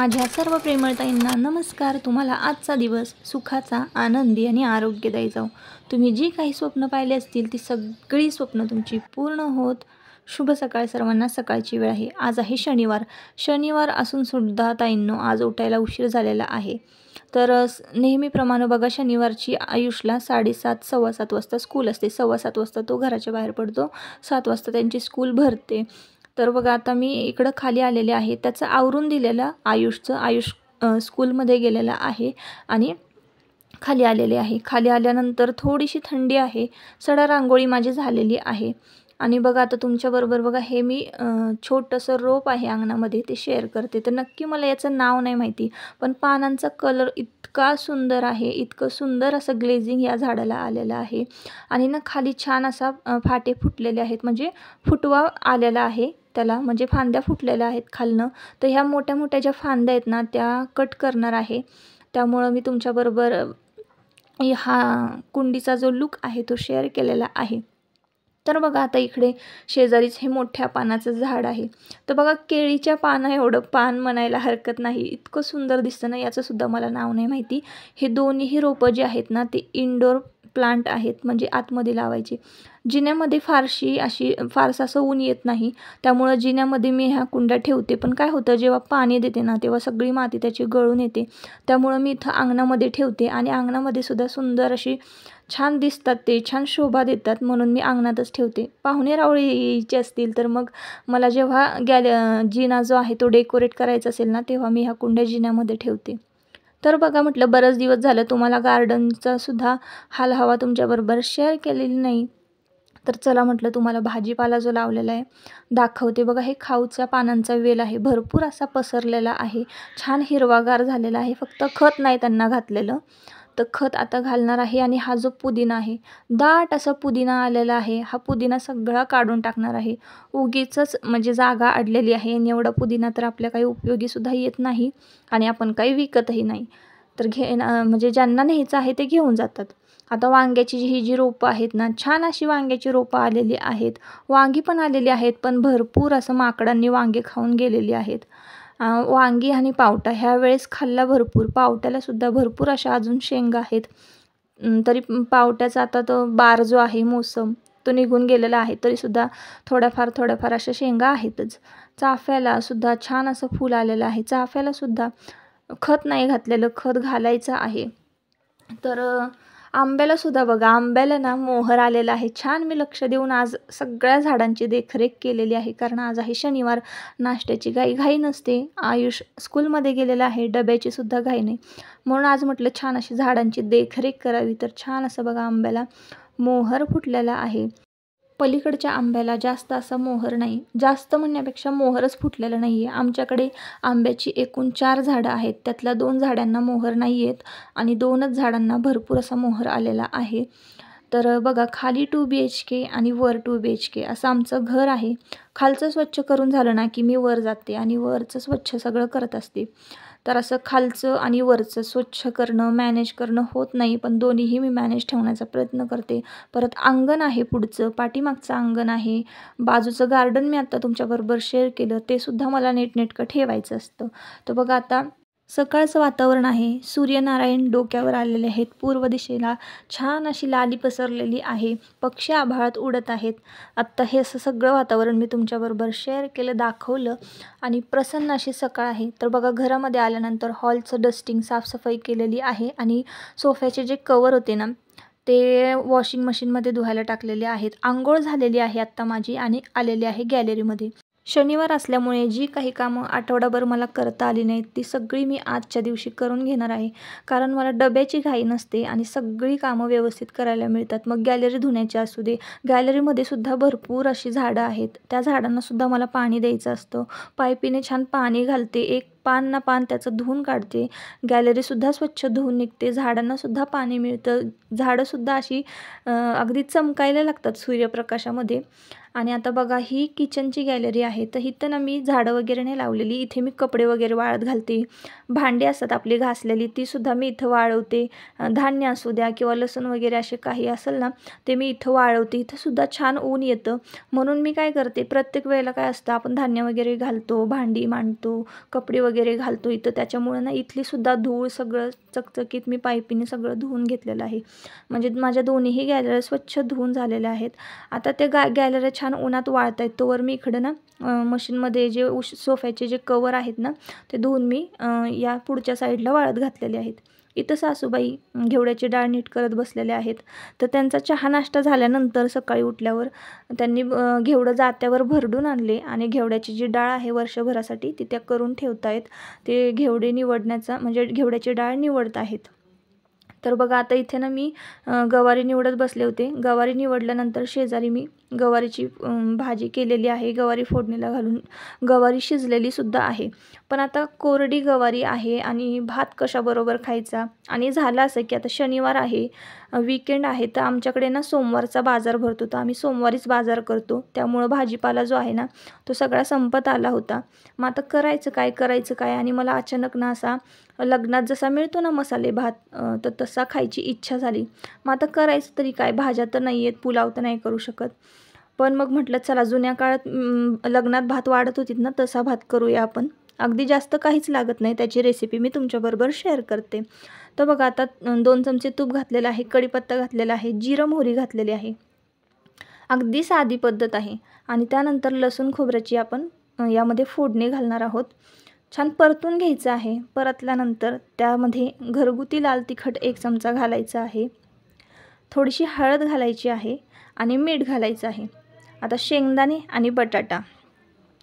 माझ्या सर्व प्रेमळताईंना नमस्कार। तुम्हाला आजचा दिवस सुखाचा, आनंदी आणि आरोग्यदायी जाओ। तुम्ही जी काही स्वप्न पाहिले असतील ती सगळी स्वप्न तुमची पूर्ण होत। शुभ सकाळ सर्वांना। सकाळची वेळ आहे, आज आहे शनिवार असून सुद्धा ताईंनो आज उठायला उशीर झालेला आहे। तर नेहमीप्रमाणे बघा शनिवारची आयुषला 7:30 7:15 वाजता स्कूल असते। 7:15 वाजता तो घराच्या बाहेर पडतो, 7 वाजता त्यांची स्कूल भरते। तर बघा आता मी इकडं खाली आलेले आहे, त्याचं आवरून दिलेलं आयुष स्कूलमध्ये गेलेला आहे आणि खाली आलेले आहे। खाली आल्यानंतर थोडीशी थंडी आहे, सडा रांगोळी माझी झालेली आहे। आणि बघा आता तुमच्याबरोबर बघा हे मी छोटंसं रोप आहे अंगणामध्ये ते शेअर करते। तर नक्की मला याचं नाव नाही माहिती, पण पानांचा कलर इतका सुंदर आहे, इतकं सुंदर असं ग्लेझिंग या झाडाला आलेलं आहे। आणि ना खाली छान असा फाटे फुटलेले आहेत, म्हणजे फुटवा आलेला आहे त्याला, म्हणजे फांद्या फुटलेल्या आहेत खालनं। तर ह्या मोठ्या मोठ्या ज्या फांद्या आहेत ना त्या कट करणार आहे, त्यामुळं मी तुमच्याबरोबर हा कुंडीचा जो लुक आहे तो शेअर केलेला आहे। तर बघा आता इकडे शेजारीच हे मोठ्या पानाचं झाड आहे। तर बघा केळीच्या पाना एवढं पान म्हणायला हरकत नाही, इतकं सुंदर दिसतं ना, याचं सुद्धा मला नाव नाही माहिती। हे दोन्ही रोपं जे आहेत ना ते इंडोर प्लांट आहेत, म्हणजे आतमध्ये लावायचे। जिन्यामध्ये फारसं असं ऊन येत नाही, त्यामुळं जिन्यामध्ये मी ह्या कुंड्या ठेवते। पण काय होतं, जेव्हा पाणी देते ना तेव्हा सगळी माती त्याची गळून येते, त्यामुळं मी इथं अंगणामध्ये ठेवते। आणि अंगणामध्ये सुद्धा सुंदर अशी छान दिसतात, ते छान शोभा देतात, म्हणून मी अंगणातच ठेवते। पाहुणे रावळे यायचे असतील तर मग मला जेव्हा जिना जो आहे तो डेकोरेट करायचा असेल ना, तेव्हा मी ह्या कुंड्या जिन्यामध्ये ठेवते। तर बघा म्हटलं बरंच दिवस झालं तुम्हाला गार्डनचा सुद्धा हालहवा तुमच्याबरोबर शेअर केलेली नाही, तर चला म्हटलं तुम्हाला भाजीपाला जो लावलेला आहे दाखवते। बघा हे खाऊच्या पानांचा वेल आहे, भरपूर असा पसरलेला आहे, छान हिरवागार झालेला आहे। फक्त खत नाही त्यांना घातलेलं, तर खत आता घालणार आहे। आणि हा जो पुदिना आहे, दाट असा पुदिना आलेला आहे, हा पुदिना सगळा काढून टाकणार आहे। उगीचच म्हणजे जागा अडलेली आहे, आणि एवढा पुदिना तर आपल्या काही उपयोगी सुद्धा येत नाही, आणि आपण काही विकतही नाही। तर म्हणजे ज्यांना न्यायचं आहे ते घेऊन जातात। आता वांग्याची ही जी रोपं आहेत ना, छान अशी वांग्याची रोपं आलेली आहेत, वांगी पण आलेली आहेत, पण भरपूर असं माकडांनी वांगे खाऊन गेलेली आहेत। वांगी आणि पावटा ह्या वेळेस खाल्ला भरपूर, पावट्याला सुद्धा भरपूर अशा अजून शेंगा आहेत। तरी पावट्याचा आता तो बार जो आहे मोसम तो निघून गेलेला आहे, तरीसुद्धा थोड्याफार अशा शेंगा आहेतच। चाफ्याला सुद्धा छान असं फूल आलेलं आहे, चाफ्याला सुद्धा खत नाही घातलेलं, खत घालायचं आहे। तर आंब्याला सुद्धा बघा, आंब्याला ना मोहर आलेला आहे छान। मी लक्ष देऊन आज सगळ्या झाडांची देखरेख केलेली आहे, कारण आज आहे शनिवार, नाश्त्याची घाई नसते। आयुष स्कूलमध्ये गेलेला आहे, डब्याची सुद्धा घाई नाही, म्हणून आज म्हटलं छान अशी झाडांची देखरेख करावी। तर छान असं बघा आंब्याला मोहर फुटलेला आहे। पलीकडच्या आंब्याला जास्त असा मोहर नाही, जास्त म्हणण्यापेक्षा मोहरच फुटलेलं नाही आहे। आमच्याकडे आंब्याची एकूण 4 झाडं आहेत, त्यातल्या 2 झाडांना मोहर नाही आहेत, आणि 2च झाडांना भरपूर असा मोहर आलेला आहे। तर बघा खाली 2 BHK आणि वर 2 BHK असं आमचं घर आहे। खालचं स्वच्छ करून झालं ना की मी वर जाते आणि वरचं स्वच्छ सगळं करत असते। तर असं खालचं आणि वरचं स्वच्छ करणं, मॅनेज करणं होत नाही, पण दोन्हीही मी मॅनेज ठेवण्याचा प्रयत्न करते। परत अंगण आहे, पुढचं पाठीमागचं अंगण आहे, बाजूचं गार्डन मी आता तुमच्याबरोबर शेअर केलं, ते सुद्धा मला नीटनेटकं ठेवायचं असतं। तर बघा आता सकाळचं वातावरण आहे, सूर्यनारायण डोक्यावर आलेले आहेत, पूर्व दिशेला छान अशी लाली पसरलेली आहे, पक्षी आभाळात उडत आहेत। आत्ता हे असं सगळं वातावरण मी तुमच्याबरोबर शेअर केलं, दाखवलं, आणि प्रसन्न अशी सकाळ आहे। तर बघा घरामध्ये आल्यानंतर हॉलचं डस्टिंग, साफसफाई केलेली आहे, आणि सोफ्याचे जे कवर होते ना ते वॉशिंग मशीनमध्ये धुवायला टाकलेले आहेत। आंघोळ झालेली आहे आत्ता माझी, आणि आलेली आहे गॅलरीमध्ये। शनिवार असल्यामुळे जी काही कामं आठवडाभर मला करता आली नाहीत ती सगळी मी आजच्या दिवशी करून घेणार आहे, कारण मला डब्याची घाई नसते आणि सगळी कामं व्यवस्थित करायला मिळतात। मग गॅलरी धुण्याची असू दे, गॅलरीमध्ये सुद्धा भरपूर अशी झाडं आहेत, त्या झाडांना सुद्धा मला पाणी द्यायचं असतं। पाईपीने छान पाणी घालते, एक पान ना पान त्याचं धुवून काढते, गॅलरीसुद्धा स्वच्छ धुवून निघते, झाडांनासुद्धा पाणी मिळतं, झाडंसुद्धा अशी अगदी चमकायला लागतात सूर्यप्रकाशामध्ये। आणि आता बघा ही किचनची गॅलरी आहे, तर इथं ना मी झाडं वगैरे नाही लावलेली, इथे मी कपडे वगैरे वाळत घालते, भांडी असतात आपली घासलेली तीसुद्धा मी इथं वाळवते, धान्य असू द्या किंवा लसूण वगैरे असे काही असेल ना ते मी इथं वाळवते। इथंसुद्धा छान ऊन येतं, म्हणून मी काय करते, प्रत्येक वेळेला काय असतं आपण धान्य वगैरे घालतो, भांडी मांडतो, कपडे वगैरे वगैरे घालतो इथं, त्याच्यामुळे ना इथलीसुद्धा धूळ सगळं चकचकीत मी पाईपीने सगळं धुवून घेतलेलं आहे. म्हणजे माझ्या दोन्हीही गॅलऱ्या स्वच्छ धुवून झालेल्या आहेत. आता ते गॅलऱ्या छान उन्हात वाळत आहेत, तोवर मी इकडं ना मशीनमध्ये जे सोफ्याचे जे कवर आहेत ना ते धुवून मी या पुढच्या साईडला वाळत घातलेले आहेत. इथं सासूबाई घेवड्याची डाळ नीट करत बसलेल्या आहेत. तर त्यांचा चहा नाश्ता झाल्यानंतर सकाळी उठल्यावर त्यांनी घेवडं जात्यावर भरडून आणले आणि घेवड्याची जी डाळ आहे वर्षभरासाठी ती त्या करून ठेवत आहेत. ते घेवडे निवडण्याचा म्हणजे घेवड्याची डाळ निवडत आहेत. तर बघा आता इथे ना मी गवारी निवडत बसले होते. गवारी निवडल्यानंतर शेजारी मी गवारीची भाजी केलेली आहे. गवारी फोडणीला घालून गवारी शिजलेली सुद्धा आहे. पण आता कोरडी गवारी आहे आणि भात कशाबरोबर खायचा. आणि झालं असं की आता शनिवार आहे, वीकेंड आहे, तर आमच्याकडे ना सोमवारचा बाजार भरतो, तर आम्ही सोमवारीच बाजार करतो. त्यामुळं भाजीपाला जो आहे ना तो सगळा संपत आला होता. मग आता करायचं काय आणि मला अचानक ना असा लग्नात जसा मिळतो ना मसाले भात तर तसा खायची इच्छा झाली. मग आता करायचं तरी काय, भाज्या तर नाही आहेत, पुलाव तर नाही करू शकत. पण मग म्हटलं चला जुन्या काळात लग्नात भात वाढत होतीत ना तसा भात करूया आपण. अगदी जास्त काहीच लागत नाही, त्याची रेसिपी मी तुमच्याबरोबर शेअर करते. तर बघा आता 2 चमचे तूप घातलेलं आहे, कढीपत्ता घातलेला आहे, जिरं मोहरी घातलेली आहे. अगदी साधी पद्धत आहे. आणि त्यानंतर लसूण खोबऱ्याची आपण यामध्ये फोडणी घालणार आहोत. छान परतून घ्यायचं आहे. परतल्यानंतर त्यामध्ये घरगुती लाल तिखट 1 चमचा घालायचा आहे, थोडीशी हळद घालायची आहे आणि मीठ घालायचं आहे. आता शेंगदाणे आणि बटाटा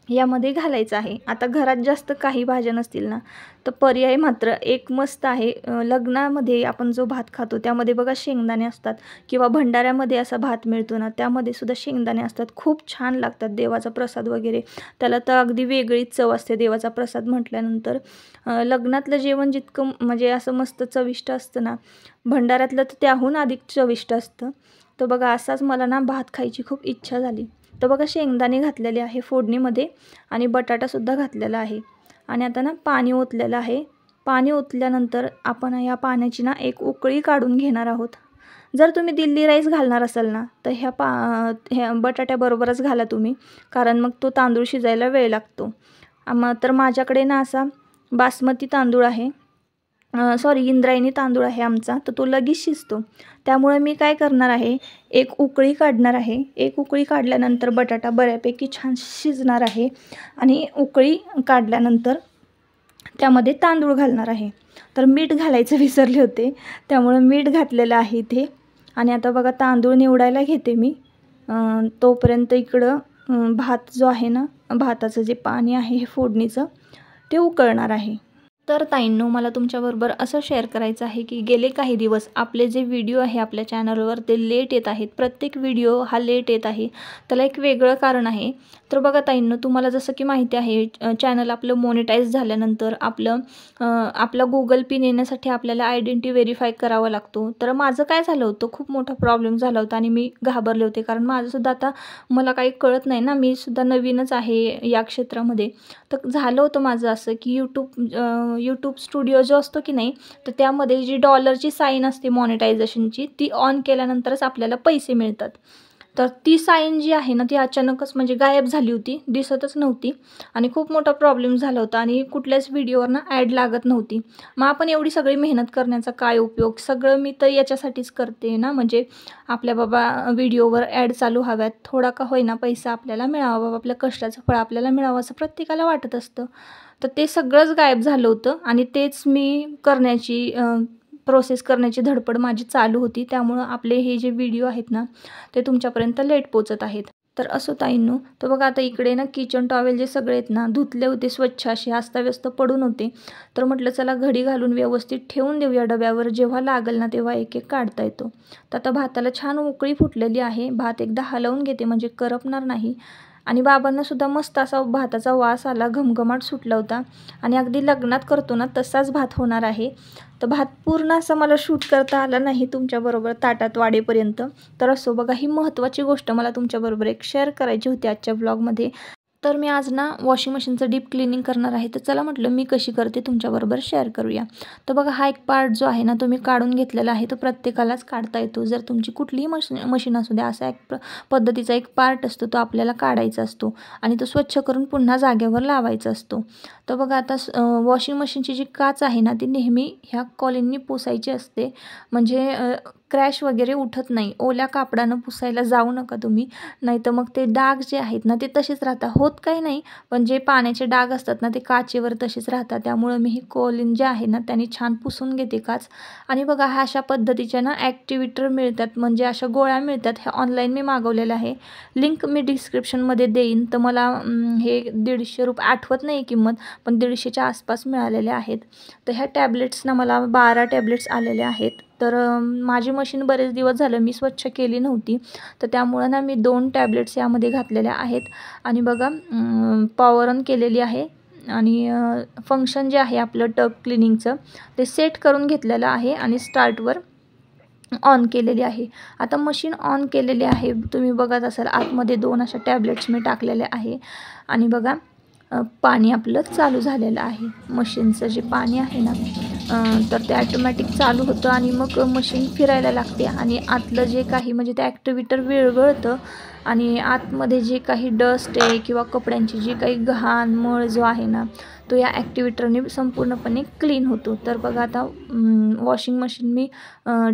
यामध्ये घालायचं आहे. आता घरात जास्त काही भाज्या नसतील ना तर पर्याय मात्र एक मस्त आहे. लग्नामध्ये आपण जो भात खातो त्यामध्ये बघा शेंगदाणे असतात, किंवा भंडाऱ्यामध्ये असा भात मिळतो ना त्यामध्ये सुद्धा शेंगदाणे असतात. खूप छान लागतात. देवाचा प्रसाद वगैरे त्याला तर अगदी वेगळीच चव असते. देवाचा प्रसाद म्हटल्यानंतर लग्नातलं जेवण जितकं म्हणजे असं मस्त चविष्ट असतं ना, भंडाऱ्यातलं तर त्याहून अधिक चविष्ट असतं. तर बघा असाच मला ना भात खायची खूप इच्छा झाली. तर बघा शेंगदाणे घातलेले आहे फोडणीमध्ये आणि बटाटासुद्धा घातलेला आहे. आणि आता ना पाणी ओतलेलं आहे. पाणी ओतल्यानंतर आपण या पाण्याची ना एक उकळी काढून घेणार आहोत. जर तुम्ही दिल्ली राईस घालणार असाल ना तर ह्या बटाट्याबरोबरच घाला तुम्ही, कारण मग तो तांदूळ शिजायला वेळ लागतो. तर माझ्याकडे ना असा बासमती तांदूळ आहे, इंद्रायणी तांदूळ आहे आमचा, तर तो लगेच शिजतो. त्यामुळे मी काय करणार आहे, एक उकळी काढणार आहे. एक उकळी काढल्यानंतर बटाटा बऱ्यापैकी छान शिजणार आहे आणि उकळी काढल्यानंतर त्यामध्ये तांदूळ घालणार आहे. तर मीठ घालायचं विसरले होते, त्यामुळे मीठ घातलेलं आहे इथे. आणि आता बघा तांदूळ निवडायला घेते मी. तोपर्यंत इकडं भात जो आहे ना, भाताचं जे पाणी आहे हे फोडणीचं ते उकळणार आहे. तर ताईंनो, मला तुमच्याबरोबर असं शेअर करायचं आहे की गेले काही दिवस आपले जे व्हिडिओ आहे आपल्या चॅनलवर ते लेट येत आहेत. प्रत्येक व्हिडिओ हा लेट येत आहे. त्याला एक वेगळं कारण आहे. तर बघा ताईंनो, तुम्हाला जसं की माहिती आहे चॅनल आपलं मोनेटाईज झाल्यानंतर आपला गुगल पिन येण्यासाठी आपल्याला आयडेंटिटी व्हेरीफाय करावा लागतो. तर माझं काय झालं होतं, खूप मोठा प्रॉब्लेम झाला होता आणि मी घाबरले होते, कारण माझंसुद्धा आता मला काही कळत नाही ना, मी सुद्धा नवीनच आहे या क्षेत्रामध्ये. तर झालं होतं माझं असं की यूट्यूब स्टुडिओ जो असतो की नाही, तर त्यामध्ये जी डॉलरची साईन असते मॉनिटायझेशनची, ती ऑन केल्यानंतरच आपल्याला पैसे मिळतात. तर ती साईन जी आहे ना ती अचानकच म्हणजे गायब झाली होती, दिसतच नव्हती आणि खूप मोठा प्रॉब्लेम झाला होता आणि कुठल्याच व्हिडिओवर ना ॲड लागत नव्हती. मग आपण एवढी सगळी मेहनत करण्याचा काय उपयोग. सगळं मी तर याच्यासाठीच करते ना, म्हणजे आपल्या बाबा व्हिडिओवर ॲड चालू हव्यात, थोडा का होईना पैसा आपल्याला मिळावा, बाबा आपल्या कष्टाचं फळ आपल्याला मिळावं असं प्रत्येकाला वाटत असतं. तर ते सगळंच गायब झालं होतं आणि तेच मी प्रोसेस करण्याची धडपड माझी चालू होती. त्यामुळं आपले हे जे व्हिडिओ आहेत ना ते तुमच्यापर्यंत लेट पोचत आहेत. तर असो ताईंनो, तर बघा आता इकडे ना किचन टॉवेल जे सगळे आहेत ना धुतले होते, स्वच्छ असे अस्ताव्यस्त पडून होते. तर म्हटलं चला घडी घालून व्यवस्थित ठेवून देऊया डब्यावर, जेव्हा लागेल ना तेव्हा एक एक काढता येतो. तर आता भाताला छान उकळी फुटलेली आहे. भात एकदा हलवून घेते म्हणजे करपणार नाही. आणि बाबांनासुद्धा मस्त असा भाताचा वास आला, घमघमाट सुटला होता आणि अगदी लग्नात करतो ना तसाच भात होणार आहे. तर भात पूर्ण असं मला शूट करता आला नाही तुमच्याबरोबर ताटात वाढेपर्यंत. तर असो बघा, ही महत्त्वाची गोष्ट मला तुमच्याबरोबर एक शेअर करायची होती आजच्या ब्लॉगमध्ये. तर मी आज ना वॉशिंग मशीनचं डीप क्लिनिंग करणार आहे. तर चला म्हटलं मी कशी करते तुमच्याबरोबर शेअर करूया. तर बघा हा एक पार्ट जो आहे ना तो मी काढून घेतलेला आहे. तो प्रत्येकालाच काढता येतो. जर तुमची कुठलीही मशीन असू द्या, असा एक पद्धतीचा एक पार्ट असतो तो आपल्याला काढायचा असतो आणि तो स्वच्छ करून पुन्हा जागेवर लावायचा असतो. तर बघा आता वॉशिंग मशीनची जी काच आहे ना ती नेहमी ह्या कॉलिननी पुसायची असते. म्हणजे क्रॅश वगैरे उठत नाही. ओल्या कापडानं पुसायला जाऊ नका तुम्ही, नाहीतर मग ते डाग जे आहेत ना ते तसेच राहतात. होत काही नाही, पण जे पाण्याचे डाग असतात ना ते काचेवर तसेच राहतात. त्यामुळं मी ही कॉलिन जे आहे ना त्याने छान पुसून घेते काच. आणि बघा ह्या अशा पद्धतीच्या ना ॲक्टिव्हेटर मिळतात, म्हणजे अशा गोळ्या मिळतात. ह्या ऑनलाईन मी मागवलेल्या आहे. लिंक मी डिस्क्रिप्शनमध्ये देईन. तर मला हे 150 रुपये आठवत नाही किंमत, पण 150च्या आसपास मिळालेल्या आहेत. तर ह्या टॅबलेट्सना मला 12 टॅबलेट्स आलेले आहेत. तर माझी मशीन बरेच दिवस झालं मी स्वच्छ केली नव्हती, तर त्यामुळं ना मी 2 टॅबलेट्स यामध्ये घातलेल्या आहेत. आणि बघा पॉवर ऑन केलेली आहे आणि फंक्शन जे आहे आपलं टब क्लिनिंगचं ते सेट करून घेतलेलं आहे आणि स्टार्टवर ऑन केलेली आहे. आता मशीन ऑन केलेली आहे. तुम्ही बघत असाल आतमध्ये 2 अशा टॅबलेट्स मी टाकलेल्या आहे आणि बघा पाणी आपलं चालू झालेलं आहे. मशीनचं जे पाणी आहे ना तर ते ॲटोमॅटिक चालू होतं आणि मग मशीन फिरायला लागते आणि आतलं जे काही म्हणजे ते ॲक्टिव्हेटर विरघळतं आणि आतमध्ये जे काही डस्ट आहे किंवा कपड्यांची जी काही घाण मळ जो आहे ना तो या ॲक्टिव्हेटरने संपूर्णपणे क्लीन होतो. तर बघा आता वॉशिंग मशीन मी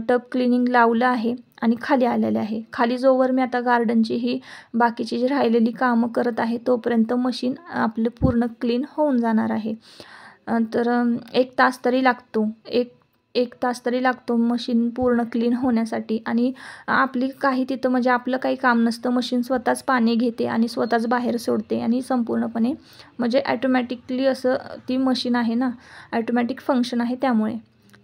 टब क्लिनिंग लावलं आहे आणि खाली आलेले आहे. खाली जोवर मी आता गार्डनची ही बाकीची जी राहिलेली कामं करत आहे तोपर्यंत मशीन आपलं पूर्ण क्लीन होऊन जाणार आहे. तर 1 तास तरी लागतो. एक तास तरी लागतो मशीन पूर्ण क्लीन होण्यासाठी. आणि आपली काही तिथं म्हणजे आपलं काही काम नसतं. मशीन स्वतःच पाणी घेते आणि स्वतःच बाहेर सोडते आणि संपूर्णपणे म्हणजे ॲटोमॅटिकली असं ती मशीन आहे ना, ॲटोमॅटिक फंक्शन आहे त्यामुळे.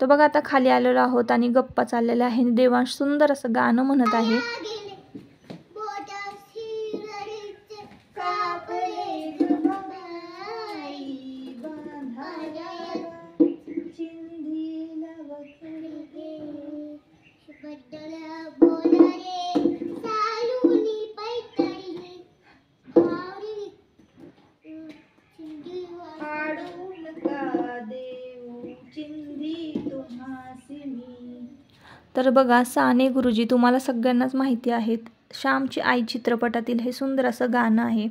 तर बघा आता खाली आलेलो आहोत आणि गप्पा चाललेल्या आहे. देवांश सुंदर असं गाणं म्हणत आहे. तर बघा साने गुरुजी तुम्हाला सगळ्यांनाच माहिती आहेत. श्यामची आई चित्रपटातील हे सुंदर असं गाणं आहे.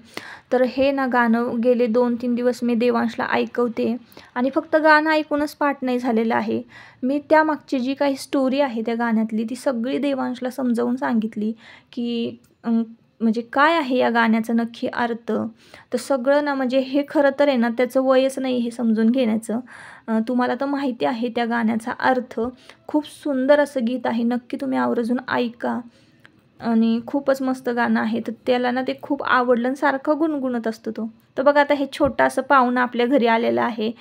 तर हे ना गाणं गेले 2-3 दिवस मी देवांशला ऐकवते आणि फक्त गाणं ऐकूनच पाठ नाही झालेलं आहे. मी त्यामागची जी काही स्टोरी आहे त्या गाण्यातली ती सगळी देवांशला समजावून सांगितली की म्हणजे काय आहे या गाण्याचा नक्की अर्थ. तर सगळं ना म्हणजे हे खरं तर आहे ना त्याचं वयच नाही हे समजून घेण्याचं. तुम्हाला तर माहिती आहे त्या गाण्याचा अर्थ. खूप सुंदर असं गीत आहे. नक्की तुम्ही आवर्जून ऐका आणि खूपच मस्त गाणं आहे. तर त्याला ना ते खूप आवडलं आणि सारखं गुणगुणत असतो तो. तर बघा आता हे छोटं असं पाहुणं आपल्या घरी आलेलं आहे.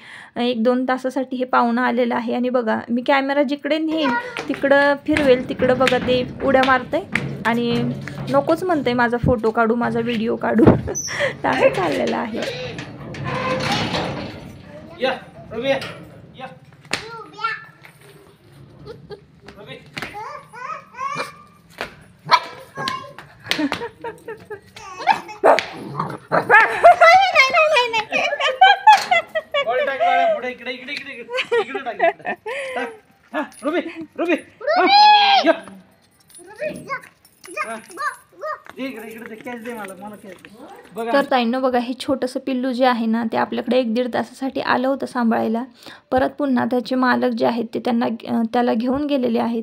1-2 तासासाठी हे पाहुणं आलेलं आहे आणि बघा मी कॅमेरा जिकडे नेईन तिकडं फिरवेल तिकडं बघा ते उड्या मारतंय आणि नकोच म्हणतंय माझा फोटो काढू, माझा व्हिडिओ काढू. तर असं चाललेलं आहे. तर ताईंनो बघा हे छोटंसं पिल्लू जे आहे ना ते आपल्याकडे 1-1.5 तासासाठी आलं होतं सांभाळायला. परत पुन्हा त्याचे मालक जे आहेत ते त्याला घेऊन गेलेले आहेत.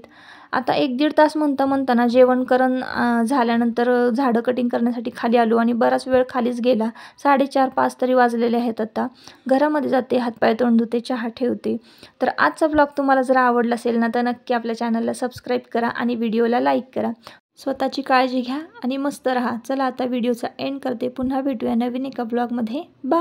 आता 1-1.5 तास म्हणता जेवण करून झाल्यानंतर झाडं कटिंग करण्यासाठी खाली आलो आणि बराच वेळ खालीच गेला. 4:30-5 तरी वाजलेले आहेत. आता घरामध्ये जाते, हातपाय तोंड धुते, चहा ठेवते. तर आजचा ब्लॉग तुम्हाला जर आवडला असेल ना तर नक्की आपल्या चॅनलला सबस्क्राईब करा आणि व्हिडिओला लाईक करा. स्वतःची काळजी घ्या आणि मस्त राहा. चला आता व्हिडिओचा एंड करते. पुन्हा भेटूया नवीन एका ब्लॉगमध्ये. बाय.